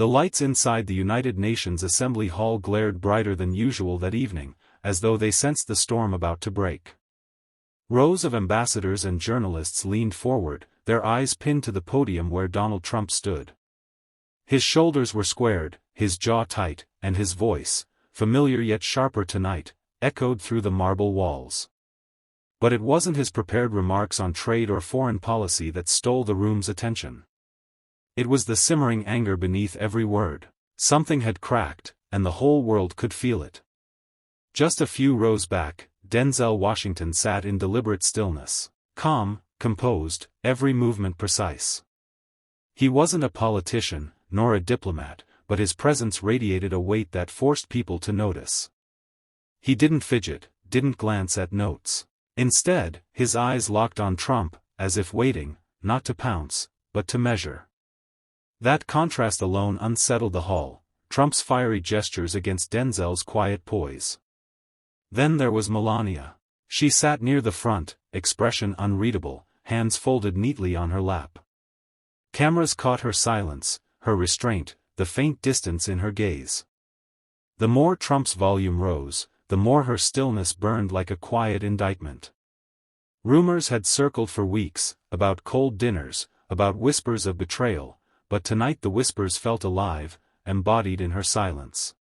The lights inside the United Nations Assembly Hall glared brighter than usual that evening, as though they sensed the storm about to break. Rows of ambassadors and journalists leaned forward, their eyes pinned to the podium where Donald Trump stood. His shoulders were squared, his jaw tight, and his voice, familiar yet sharper tonight, echoed through the marble walls. But it wasn't his prepared remarks on trade or foreign policy that stole the room's attention. It was the simmering anger beneath every word. Something had cracked, and the whole world could feel it. Just a few rows back, Denzel Washington sat in deliberate stillness, calm, composed, every movement precise. He wasn't a politician, nor a diplomat, but his presence radiated a weight that forced people to notice. He didn't fidget, didn't glance at notes. Instead, his eyes locked on Trump, as if waiting, not to pounce, but to measure. That contrast alone unsettled the hall, Trump's fiery gestures against Denzel's quiet poise. Then there was Melania. She sat near the front, expression unreadable, hands folded neatly on her lap. Cameras caught her silence, her restraint, the faint distance in her gaze. The more Trump's volume rose, the more her stillness burned like a quiet indictment. Rumors had circled for weeks, about cold dinners, about whispers of betrayal, but tonight the whispers felt alive, embodied in her silence.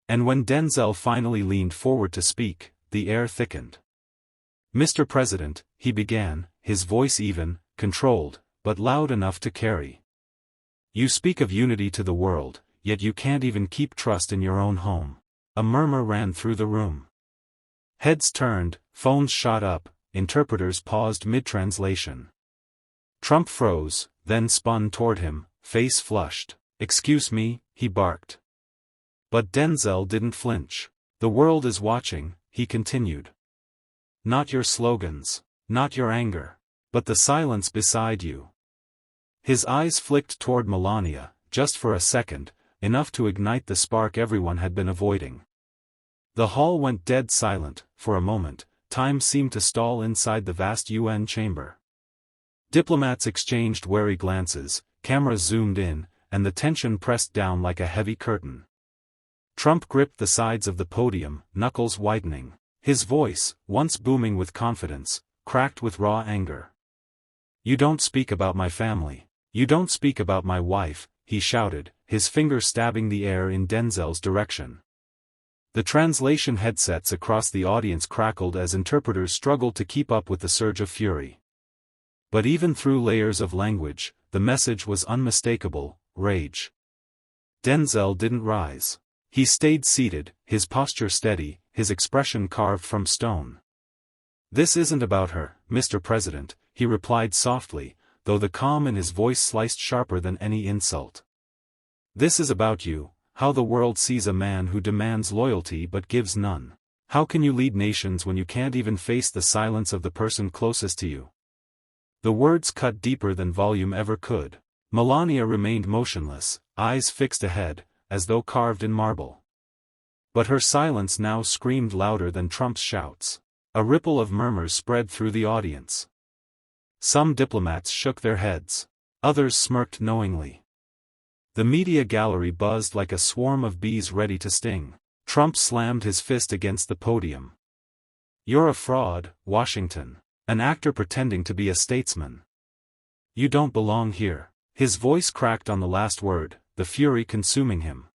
And when Denzel finally leaned forward to speak, the air thickened. "Mr. President," he began, his voice even, controlled, but loud enough to carry. "You speak of unity to the world, yet you can't even keep trust in your own home." A murmur ran through the room. Heads turned, phones shot up, interpreters paused mid-translation. Trump froze, then spun toward him, face flushed. "Excuse me," he barked. But Denzel didn't flinch. "The world is watching," he continued. "Not your slogans, not your anger, but the silence beside you." His eyes flicked toward Melania, just for a second, enough to ignite the spark everyone had been avoiding. The hall went dead silent. For a moment, time seemed to stall inside the vast UN chamber. Diplomats exchanged wary glances, cameras zoomed in, and the tension pressed down like a heavy curtain. Trump gripped the sides of the podium, knuckles whitening. His voice, once booming with confidence, cracked with raw anger. "You don't speak about my family. You don't speak about my wife," he shouted, his finger stabbing the air in Denzel's direction. The translation headsets across the audience crackled as interpreters struggled to keep up with the surge of fury. But even through layers of language, the message was unmistakable: rage. Denzel didn't rise. He stayed seated, his posture steady, his expression carved from stone. "This isn't about her, Mr. President," he replied softly, though the calm in his voice sliced sharper than any insult. "This is about you, how the world sees a man who demands loyalty but gives none. How can you lead nations when you can't even face the silence of the person closest to you?" The words cut deeper than volume ever could. Melania remained motionless, eyes fixed ahead, as though carved in marble. But her silence now screamed louder than Trump's shouts. A ripple of murmurs spread through the audience. Some diplomats shook their heads. Others smirked knowingly. The media gallery buzzed like a swarm of bees ready to sting. Trump slammed his fist against the podium. "You're a fraud, Washington. An actor pretending to be a statesman. You don't belong here." His voice cracked on the last word, the fury consuming him.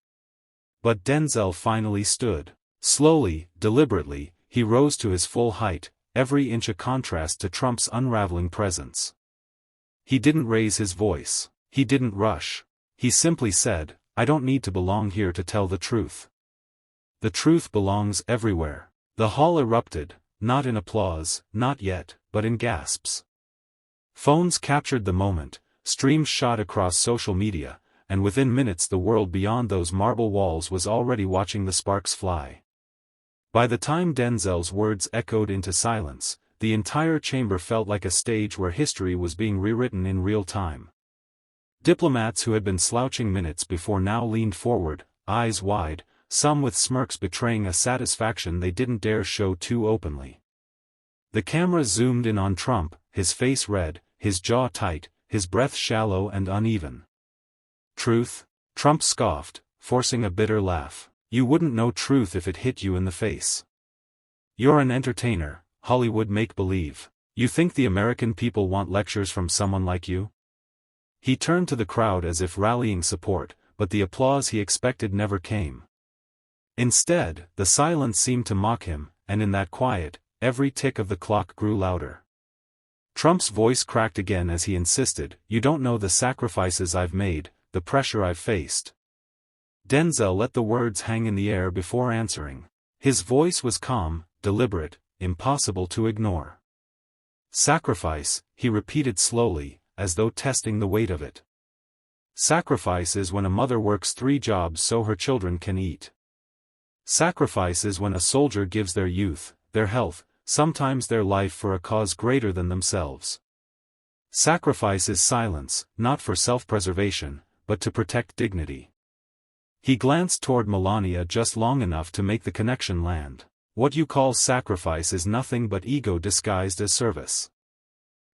But Denzel finally stood. Slowly, deliberately, he rose to his full height, every inch a contrast to Trump's unraveling presence. He didn't raise his voice. He didn't rush. He simply said, "I don't need to belong here to tell the truth. The truth belongs everywhere." The hall erupted, not in applause, not yet, but in gasps. Phones captured the moment, streams shot across social media, and within minutes the world beyond those marble walls was already watching the sparks fly. By the time Denzel's words echoed into silence, the entire chamber felt like a stage where history was being rewritten in real time. Diplomats who had been slouching minutes before now leaned forward, eyes wide, some with smirks betraying a satisfaction they didn't dare show too openly. The camera zoomed in on Trump, his face red, his jaw tight, his breath shallow and uneven. "Truth?" Trump scoffed, forcing a bitter laugh. You wouldn't know truth if it hit you in the face. You're an entertainer, Hollywood make-believe. You think the American people want lectures from someone like you? He turned to the crowd as if rallying support, but the applause he expected never came. Instead, the silence seemed to mock him, and in that quiet, every tick of the clock grew louder. Trump's voice cracked again as he insisted, "You don't know the sacrifices I've made, the pressure I've faced." Denzel let the words hang in the air before answering. His voice was calm, deliberate, impossible to ignore. Sacrifice, he repeated slowly, as though testing the weight of it. Sacrifice is when a mother works 3 jobs so her children can eat. Sacrifice is when a soldier gives their youth, their health, sometimes their life for a cause greater than themselves. Sacrifice is silence, not for self-preservation, but to protect dignity. He glanced toward Melania just long enough to make the connection land. What you call sacrifice is nothing but ego disguised as service.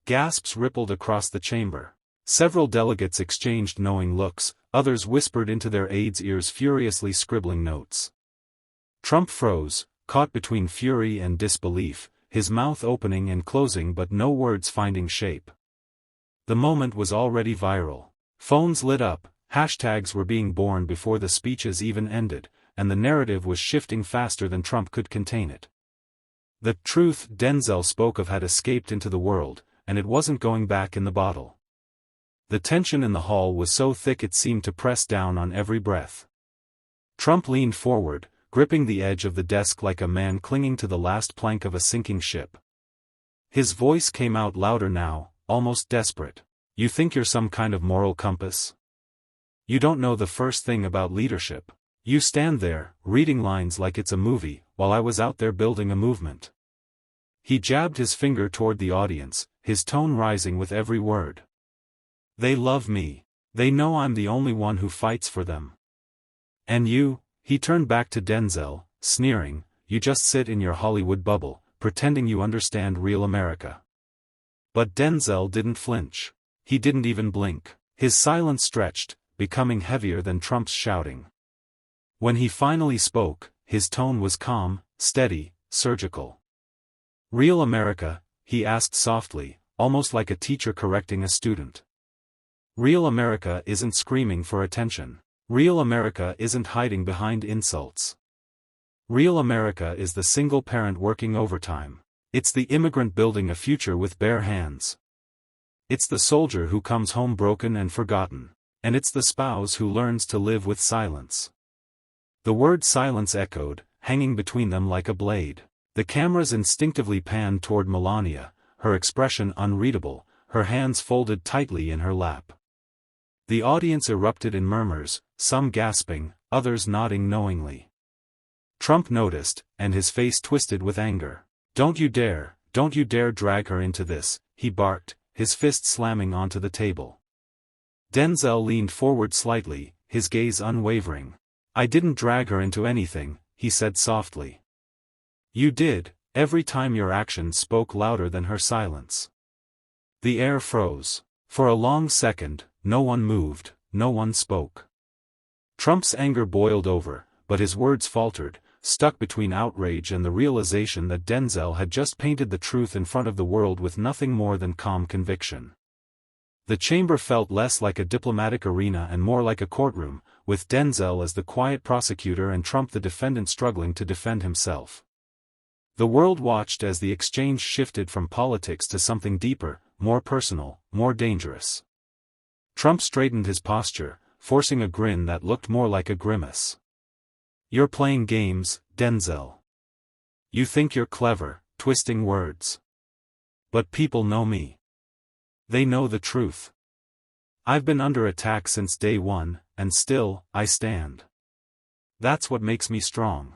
Gasps rippled across the chamber. Several delegates exchanged knowing looks, others whispered into their aides' ears furiously scribbling notes. Trump froze, caught between fury and disbelief, his mouth opening and closing but no words finding shape. The moment was already viral. Phones lit up, hashtags were being born before the speeches even ended, and the narrative was shifting faster than Trump could contain it. The truth Denzel spoke of had escaped into the world, and it wasn't going back in the bottle. The tension in the hall was so thick it seemed to press down on every breath. Trump leaned forward, gripping the edge of the desk like a man clinging to the last plank of a sinking ship. His voice came out louder now, almost desperate. You think you're some kind of moral compass? You don't know the first thing about leadership. You stand there, reading lines like it's a movie, while I was out there building a movement. He jabbed his finger toward the audience, his tone rising with every word. They love me. They know I'm the only one who fights for them. And you, he turned back to Denzel, sneering, you just sit in your Hollywood bubble, pretending you understand real America. But Denzel didn't flinch. He didn't even blink. His silence stretched, becoming heavier than Trump's shouting. When he finally spoke, his tone was calm, steady, surgical. Real America, he asked softly, almost like a teacher correcting a student. Real America isn't screaming for attention. Real America isn't hiding behind insults. Real America is the single parent working overtime. It's the immigrant building a future with bare hands. It's the soldier who comes home broken and forgotten. And it's the spouse who learns to live with silence. The word silence echoed, hanging between them like a blade. The cameras instinctively panned toward Melania, her expression unreadable, her hands folded tightly in her lap. The audience erupted in murmurs, some gasping, others nodding knowingly. Trump noticed, and his face twisted with anger. Don't you dare drag her into this, he barked, his fist slamming onto the table. Denzel leaned forward slightly, his gaze unwavering. I didn't drag her into anything, he said softly. You did, every time your actions spoke louder than her silence. The air froze. For a long second, no one moved, no one spoke. Trump's anger boiled over, but his words faltered, stuck between outrage and the realization that Denzel had just painted the truth in front of the world with nothing more than calm conviction. The chamber felt less like a diplomatic arena and more like a courtroom, with Denzel as the quiet prosecutor and Trump the defendant struggling to defend himself. The world watched as the exchange shifted from politics to something deeper, more personal, more dangerous. Trump straightened his posture, forcing a grin that looked more like a grimace. You're playing games, Denzel. You think you're clever, twisting words. But people know me. They know the truth. I've been under attack since day one, and still, I stand. That's what makes me strong.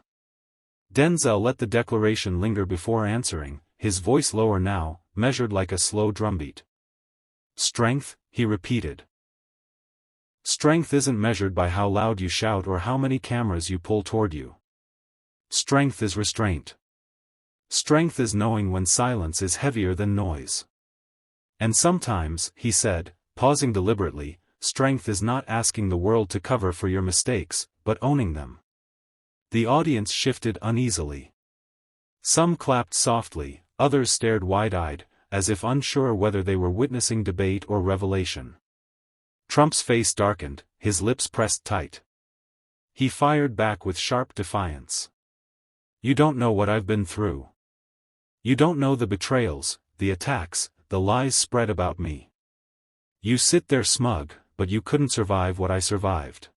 Denzel let the declaration linger before answering, his voice lower now, measured like a slow drumbeat. Strength, he repeated. Strength isn't measured by how loud you shout or how many cameras you pull toward you. Strength is restraint. Strength is knowing when silence is heavier than noise. And sometimes, he said, pausing deliberately, strength is not asking the world to cover for your mistakes, but owning them. The audience shifted uneasily. Some clapped softly, others stared wide-eyed, as if unsure whether they were witnessing debate or revelation. Trump's face darkened, his lips pressed tight. He fired back with sharp defiance. "You don't know what I've been through. You don't know the betrayals, the attacks, the lies spread about me. You sit there smug, but you couldn't survive what I survived."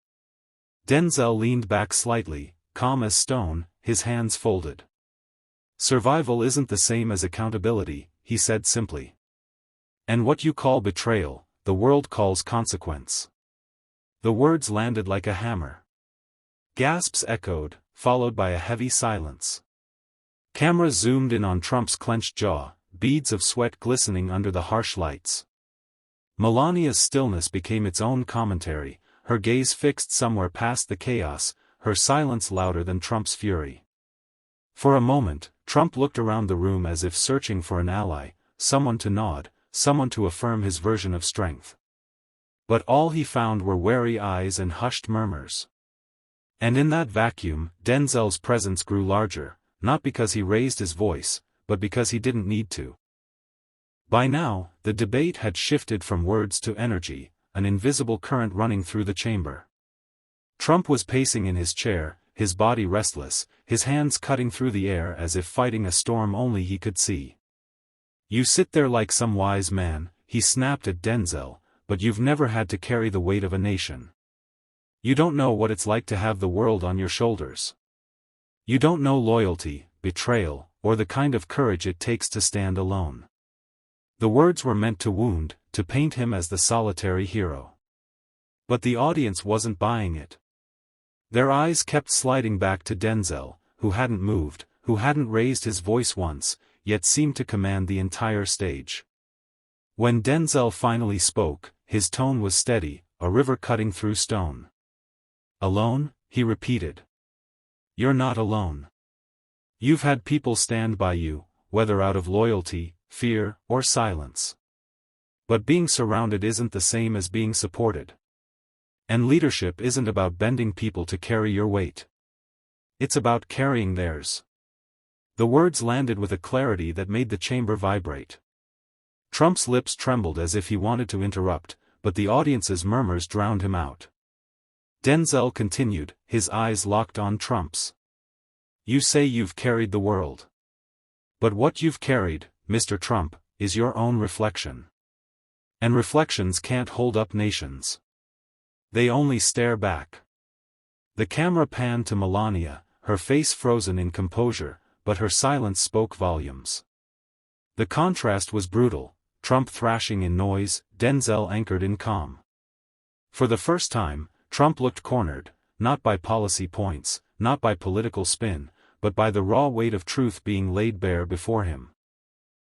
Denzel leaned back slightly, calm as stone, his hands folded. "Survival isn't the same as accountability," he said simply. "And what you call betrayal, the world calls consequence." The words landed like a hammer. Gasps echoed, followed by a heavy silence. Cameras zoomed in on Trump's clenched jaw, beads of sweat glistening under the harsh lights. Melania's stillness became its own commentary, her gaze fixed somewhere past the chaos, her silence louder than Trump's fury. For a moment, Trump looked around the room as if searching for an ally, someone to nod, someone to affirm his version of strength. But all he found were wary eyes and hushed murmurs. And in that vacuum, Denzel's presence grew larger, not because he raised his voice, but because he didn't need to. By now, the debate had shifted from words to energy, an invisible current running through the chamber. Trump was pacing in his chair, his body restless, his hands cutting through the air as if fighting a storm only he could see. "You sit there like some wise man," he snapped at Denzel, "but you've never had to carry the weight of a nation. You don't know what it's like to have the world on your shoulders. You don't know loyalty, betrayal, or the kind of courage it takes to stand alone." The words were meant to wound, to paint him as the solitary hero. But the audience wasn't buying it. Their eyes kept sliding back to Denzel, who hadn't moved, who hadn't raised his voice once, yet seemed to command the entire stage. When Denzel finally spoke, his tone was steady, a river cutting through stone. "Alone?" he repeated. "You're not alone. You've had people stand by you, whether out of loyalty, fear, or silence. But being surrounded isn't the same as being supported. And leadership isn't about bending people to carry your weight. It's about carrying theirs." The words landed with a clarity that made the chamber vibrate. Trump's lips trembled as if he wanted to interrupt, but the audience's murmurs drowned him out. Denzel continued, his eyes locked on Trump's. "You say you've carried the world. But what you've carried, Mr. Trump, is your own reflection. And reflections can't hold up nations. They only stare back." The camera panned to Melania, her face frozen in composure, but her silence spoke volumes. The contrast was brutal, Trump thrashing in noise, Denzel anchored in calm. For the first time, Trump looked cornered, not by policy points, not by political spin, but by the raw weight of truth being laid bare before him.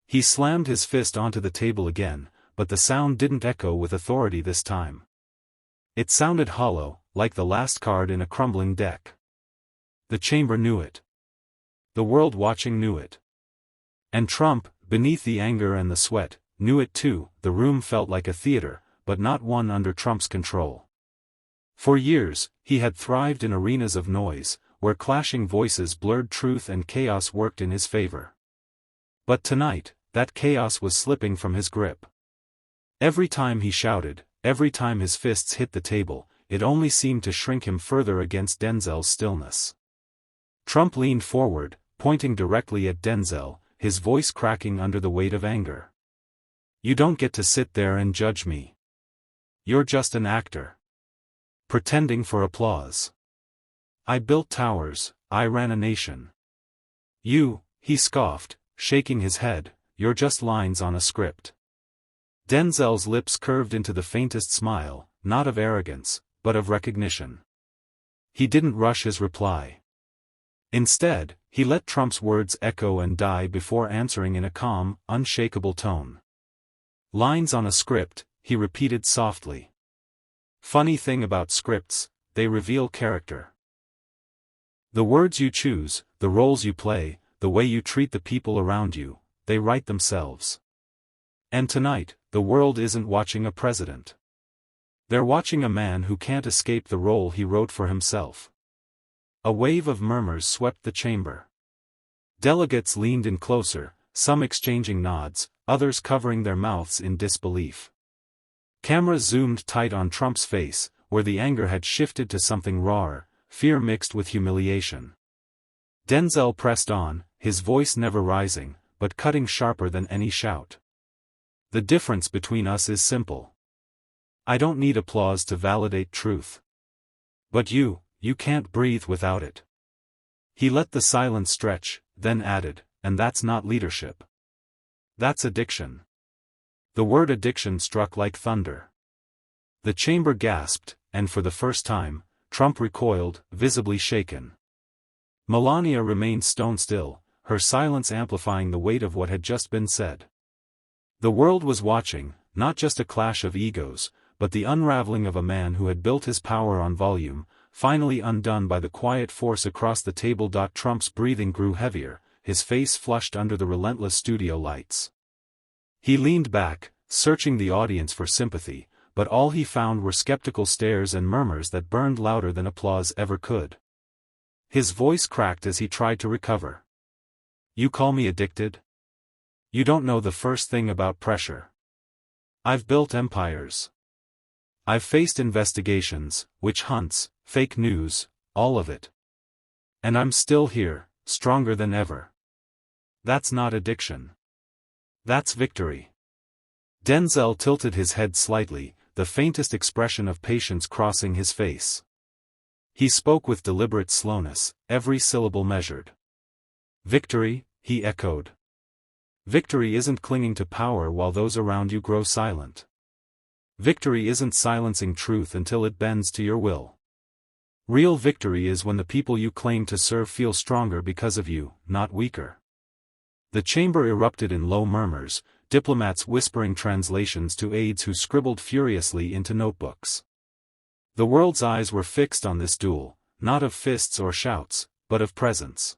He slammed his fist onto the table again, but the sound didn't echo with authority this time. It sounded hollow, like the last card in a crumbling deck. The chamber knew it. The world watching knew it. And Trump, beneath the anger and the sweat, knew it too. The room felt like a theater, but not one under Trump's control. For years, he had thrived in arenas of noise, where clashing voices blurred truth and chaos worked in his favor. But tonight, that chaos was slipping from his grip. Every time he shouted, every time his fists hit the table, it only seemed to shrink him further against Denzel's stillness. Trump leaned forward, pointing directly at Denzel, his voice cracking under the weight of anger. "You don't get to sit there and judge me. You're just an actor. Pretending for applause. I built towers, I ran a nation. You," he scoffed, shaking his head, "you're just lines on a script." Denzel's lips curved into the faintest smile, not of arrogance, but of recognition. He didn't rush his reply. Instead, he let Trump's words echo and die before answering in a calm, unshakable tone. "Lines on a script," he repeated softly. "Funny thing about scripts, they reveal character. The words you choose, the roles you play, the way you treat the people around you, they write themselves. And tonight, the world isn't watching a president. They're watching a man who can't escape the role he wrote for himself. A wave of murmurs swept the chamber. Delegates leaned in closer, some exchanging nods, others covering their mouths in disbelief. Cameras zoomed tight on Trump's face, where the anger had shifted to something rawer, fear mixed with humiliation. Denzel pressed on, his voice never rising, but cutting sharper than any shout. The difference between us is simple. I don't need applause to validate truth. But you can't breathe without it. He let the silence stretch, then added, and that's not leadership. That's addiction. The word addiction struck like thunder. The chamber gasped, and for the first time, Trump recoiled, visibly shaken. Melania remained stone still, her silence amplifying the weight of what had just been said. The world was watching, not just a clash of egos, but the unraveling of a man who had built his power on volume, finally undone by the quiet force across the table. Trump's breathing grew heavier, his face flushed under the relentless studio lights. He leaned back, searching the audience for sympathy, but all he found were skeptical stares and murmurs that burned louder than applause ever could. His voice cracked as he tried to recover. You call me addicted? You don't know the first thing about pressure. I've built empires. I've faced investigations, witch hunts, fake news, all of it. And I'm still here, stronger than ever. That's not addiction. That's victory. Denzel tilted his head slightly, the faintest expression of patience crossing his face. He spoke with deliberate slowness, every syllable measured. Victory, he echoed. Victory isn't clinging to power while those around you grow silent. Victory isn't silencing truth until it bends to your will. Real victory is when the people you claim to serve feel stronger because of you, not weaker. The chamber erupted in low murmurs, diplomats whispering translations to aides who scribbled furiously into notebooks. The world's eyes were fixed on this duel, not of fists or shouts, but of presence.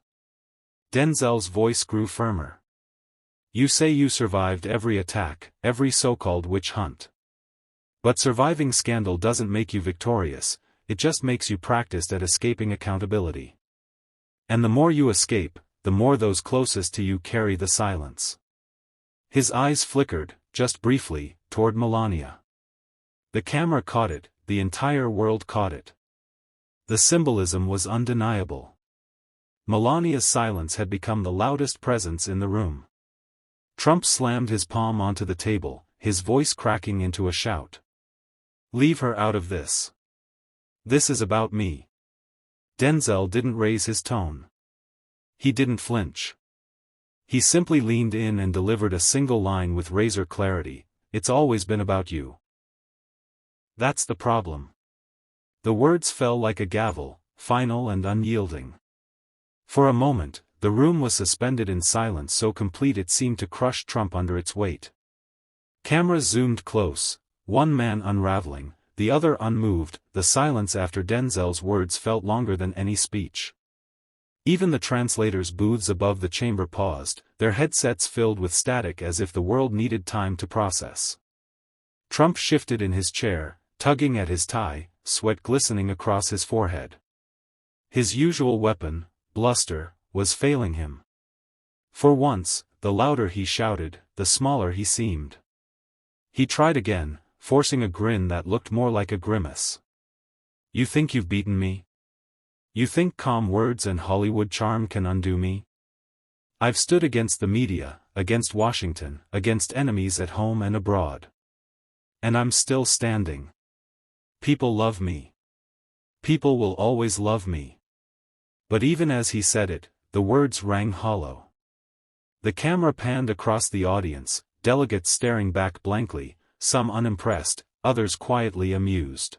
Denzel's voice grew firmer. You say you survived every attack, every so-called witch hunt. But surviving scandal doesn't make you victorious, it just makes you practiced at escaping accountability. And the more you escape, the more those closest to you carry the silence. His eyes flickered, just briefly, toward Melania. The camera caught it, the entire world caught it. The symbolism was undeniable. Melania's silence had become the loudest presence in the room. Trump slammed his palm onto the table, his voice cracking into a shout. Leave her out of this. This is about me. Denzel didn't raise his tone. He didn't flinch. He simply leaned in and delivered a single line with razor clarity, it's always been about you. That's the problem. The words fell like a gavel, final and unyielding. For a moment, the room was suspended in silence so complete it seemed to crush Trump under its weight. Cameras zoomed close, one man unraveling, the other unmoved. The silence after Denzel's words felt longer than any speech. Even the translators' booths above the chamber paused, their headsets filled with static as if the world needed time to process. Trump shifted in his chair, tugging at his tie, sweat glistening across his forehead. His usual weapon, bluster, was failing him. For once, the louder he shouted, the smaller he seemed. He tried again, forcing a grin that looked more like a grimace. You think you've beaten me? You think calm words and Hollywood charm can undo me? I've stood against the media, against Washington, against enemies at home and abroad. And I'm still standing. People love me. People will always love me. But even as he said it, the words rang hollow. The camera panned across the audience, delegates staring back blankly, some unimpressed, others quietly amused.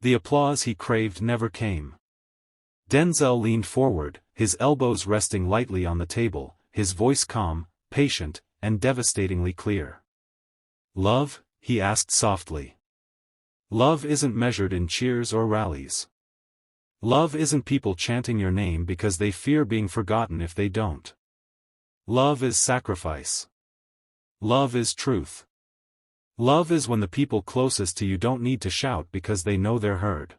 The applause he craved never came. Denzel leaned forward, his elbows resting lightly on the table, his voice calm, patient, and devastatingly clear. Love? He asked softly. Love isn't measured in cheers or rallies. Love isn't people chanting your name because they fear being forgotten if they don't. Love is sacrifice. Love is truth. Love is when the people closest to you don't need to shout because they know they're heard.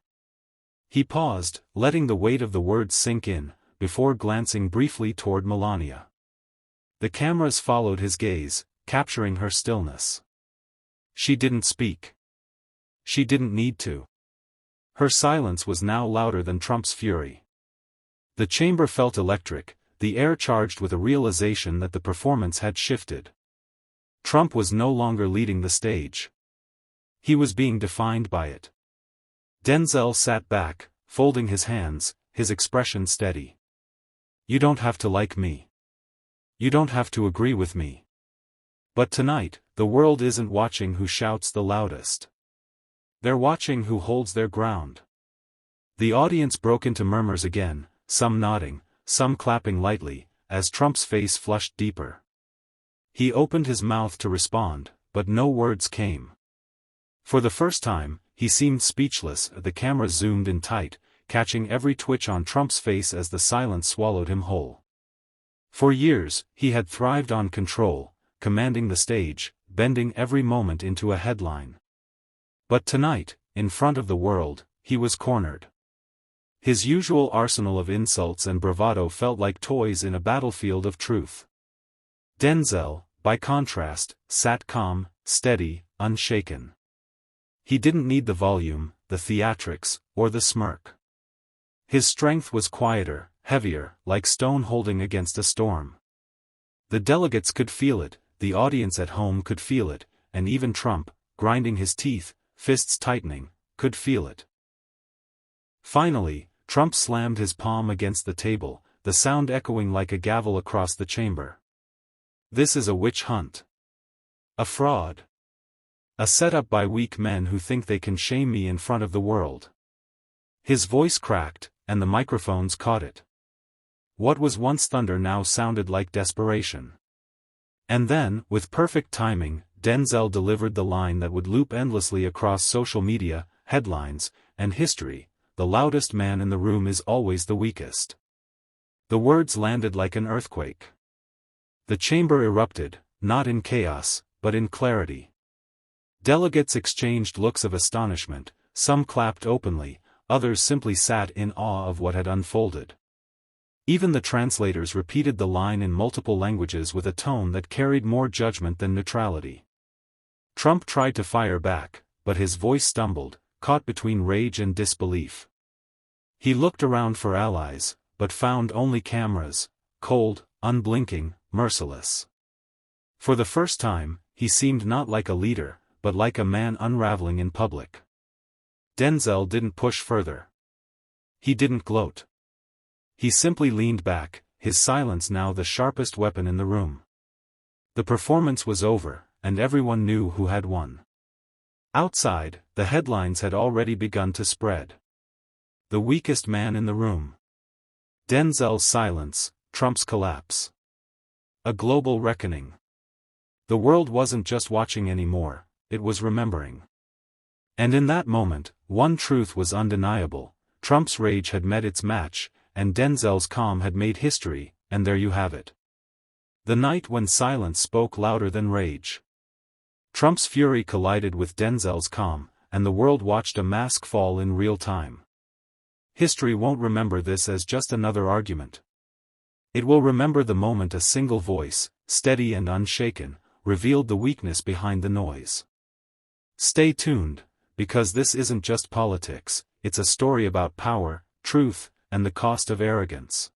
He paused, letting the weight of the words sink in, before glancing briefly toward Melania. The cameras followed his gaze, capturing her stillness. She didn't speak. She didn't need to. Her silence was now louder than Trump's fury. The chamber felt electric, the air charged with a realization that the performance had shifted. Trump was no longer leading the stage. He was being defined by it. Denzel sat back, folding his hands, his expression steady. You don't have to like me. You don't have to agree with me. But tonight, the world isn't watching who shouts the loudest. They're watching who holds their ground. The audience broke into murmurs again, some nodding, some clapping lightly, as Trump's face flushed deeper. He opened his mouth to respond, but no words came. For the first time, he seemed speechless as the camera zoomed in tight, catching every twitch on Trump's face as the silence swallowed him whole. For years, he had thrived on control, commanding the stage, bending every moment into a headline. But tonight, in front of the world, he was cornered. His usual arsenal of insults and bravado felt like toys in a battlefield of truth. Denzel, by contrast, sat calm, steady, unshaken. He didn't need the volume, the theatrics, or the smirk. His strength was quieter, heavier, like stone holding against a storm. The delegates could feel it, the audience at home could feel it, and even Trump, grinding his teeth, fists tightening, could feel it. Finally, Trump slammed his palm against the table, the sound echoing like a gavel across the chamber. This is a witch hunt. A fraud. A setup by weak men who think they can shame me in front of the world. His voice cracked, and the microphones caught it. What was once thunder now sounded like desperation. And then, with perfect timing, Denzel delivered the line that would loop endlessly across social media, headlines, and history: the loudest man in the room is always the weakest. The words landed like an earthquake. The chamber erupted, not in chaos, but in clarity. Delegates exchanged looks of astonishment, some clapped openly, others simply sat in awe of what had unfolded. Even the translators repeated the line in multiple languages with a tone that carried more judgment than neutrality. Trump tried to fire back, but his voice stumbled, caught between rage and disbelief. He looked around for allies, but found only cameras, cold, unblinking, merciless. For the first time, he seemed not like a leader, but like a man unraveling in public. Denzel didn't push further. He didn't gloat. He simply leaned back, his silence now the sharpest weapon in the room. The performance was over, and everyone knew who had won. Outside, the headlines had already begun to spread. The weakest man in the room. Denzel's silence, Trump's collapse. A global reckoning. The world wasn't just watching anymore, it was remembering. And in that moment, one truth was undeniable: Trump's rage had met its match, and Denzel's calm had made history, and there you have it. The night when silence spoke louder than rage. Trump's fury collided with Denzel's calm, and the world watched a mask fall in real time. History won't remember this as just another argument. It will remember the moment a single voice, steady and unshaken, revealed the weakness behind the noise. Stay tuned, because this isn't just politics, it's a story about power, truth, and the cost of arrogance.